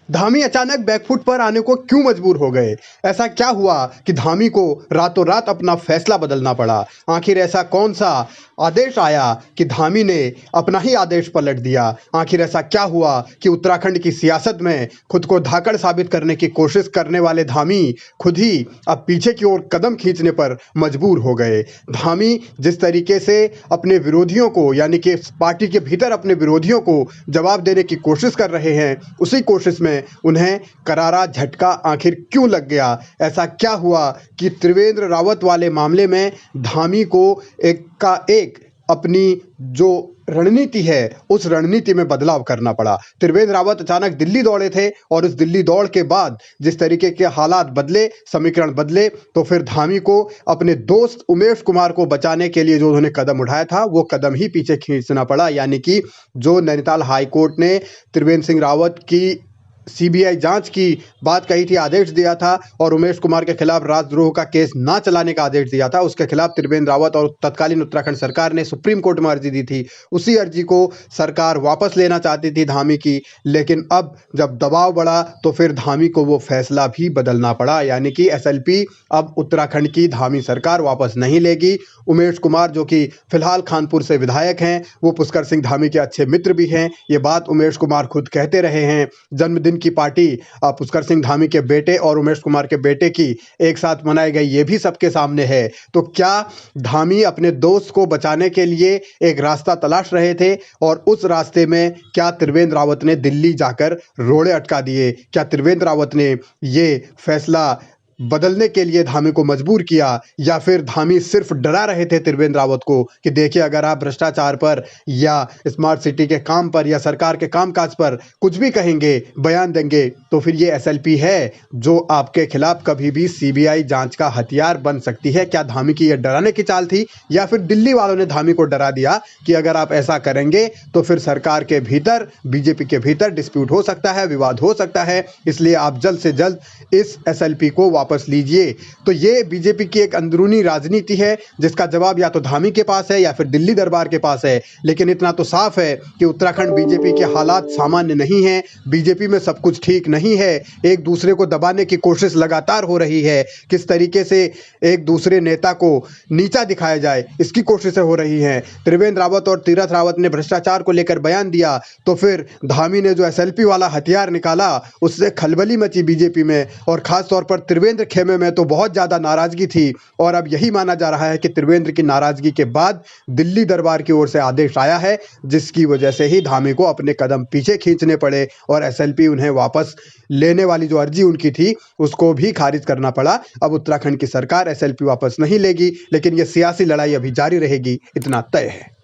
धामी अचानक बैकफुट पर आने को क्यों मजबूर हो गए? ऐसा क्या हुआ कि धामी को रातों रात अपना फैसला बदलना पड़ा? आखिर ऐसा कौन सा आदेश आया कि धामी ने अपना ही आदेश पलट दिया? आखिर ऐसा क्या हुआ कि उत्तराखंड की सियासत में खुद को धाकड़ साबित करने की कोशिश करने वाले धामी खुद ही अब पीछे की ओर कदम खींचने पर मजबूर हो गए? धामी जिस तरीके से अपने विरोधियों को, यानी कि पार्टी के भीतर अपने विरोधियों को जवाब देने की कोशिश कर रहे हैं, उसी कोशिश में उन्हें करारा झटका आखिर क्यों लग गया? ऐसा क्या हुआ कि त्रिवेंद्र रावत वाले मामले में धामी को एक का एक अपनी जो रणनीति है उस रणनीति में बदलाव करना पड़ा? त्रिवेंद्र रावत अचानक दिल्ली दौड़े थे और उस दिल्ली दौड़ के बाद जिस तरीके के हालात बदले, समीकरण बदले, तो फिर धामी को अपने दोस्त उमेश कुमार को बचाने के लिए जो उन्होंने कदम उठाया था वो कदम ही पीछे खींचना पड़ा। यानी कि जो नैनीताल हाईकोर्ट ने त्रिवेंद्र सिंह रावत की सीबीआई जांच की बात कही थी, आदेश दिया था और उमेश कुमार के खिलाफ राजद्रोह का केस ना चलाने का आदेश दिया था, उसके खिलाफ त्रिवेंद्र रावत और तत्कालीन उत्तराखंड सरकार ने सुप्रीम कोर्ट में अर्जी दी थी। उसी अर्जी को सरकार वापस लेना चाहती थी धामी की, लेकिन अब जब दबाव बढ़ा तो फिर धामी को वो फैसला भी बदलना पड़ा। यानी कि एसएलपी अब उत्तराखंड की धामी सरकार वापस नहीं लेगी। उमेश कुमार जो कि फिलहाल खानपुर से विधायक हैं, वो पुष्कर सिंह धामी के अच्छे मित्र भी हैं, ये बात उमेश कुमार खुद कहते रहे हैं। जन्मदिन की पार्टी पुष्कर सिंह धामी के बेटे और उमेश कुमार के बेटे की एक साथ मनाई गई, ये भी सबके सामने है। तो क्या धामी अपने दोस्त को बचाने के लिए एक रास्ता तलाश रहे थे और उस रास्ते में क्या त्रिवेंद्र रावत ने दिल्ली जाकर रोड़े अटका दिए? क्या त्रिवेंद्र रावत ने ये फैसला बदलने के लिए धामी को मजबूर किया, या फिर धामी सिर्फ डरा रहे थे त्रिवेंद्र रावत को कि देखिए अगर आप भ्रष्टाचार पर या स्मार्ट सिटी के काम पर या सरकार के कामकाज पर कुछ भी कहेंगे, बयान देंगे, तो फिर ये एसएलपी है जो आपके खिलाफ कभी भी सीबीआई जांच का हथियार बन सकती है? क्या धामी की ये डराने की चाल थी, या फिर दिल्ली वालों ने धामी को डरा दिया कि अगर आप ऐसा करेंगे तो फिर सरकार के भीतर, बीजेपी के भीतर डिस्प्यूट हो सकता है, विवाद हो सकता है, इसलिए आप जल्द से जल्द इस एसएलपी को वापस लीजिए? तो ये बीजेपी की एक अंदरूनी राजनीति है जिसका जवाब या तो धामी के पास है या फिर दिल्ली दरबार के पास है। लेकिन इतना तो साफ है कि उत्तराखंड बीजेपी के हालात सामान्य नहीं है, बीजेपी में सब कुछ ठीक नहीं है, एक दूसरे को दबाने की कोशिश लगातार हो रही है। किस तरीके से एक दूसरे नेता को नीचा दिखाया जाए इसकी कोशिशें हो रही हैं। त्रिवेंद्र रावत और तीरथ रावत ने भ्रष्टाचार को लेकर बयान दिया तो फिर धामी ने जो एसएलपी वाला हथियार निकाला उससे खलबली मची बीजेपी में, और खासतौर पर त्रिवेंद्र खेमे में तो बहुत ज़्यादा नाराज़गी थी। और अब यही माना जा रहा है कि त्रिवेंद्र की नाराज़गी के बाद दिल्ली दरबार की ओर से आदेश आया है, जिसकी वजह से ही धामी को अपने कदम पीछे खींचने पड़े और एसएलपी उन्हें वापस लेने वाली जो अर्जी उनकी थी उसको भी खारिज करना पड़ा। अब उत्तराखंड की सरकार एसएलपी वापस नहीं लेगी, लेकिन यह सियासी लड़ाई अभी जारी रहेगी, इतना तय है।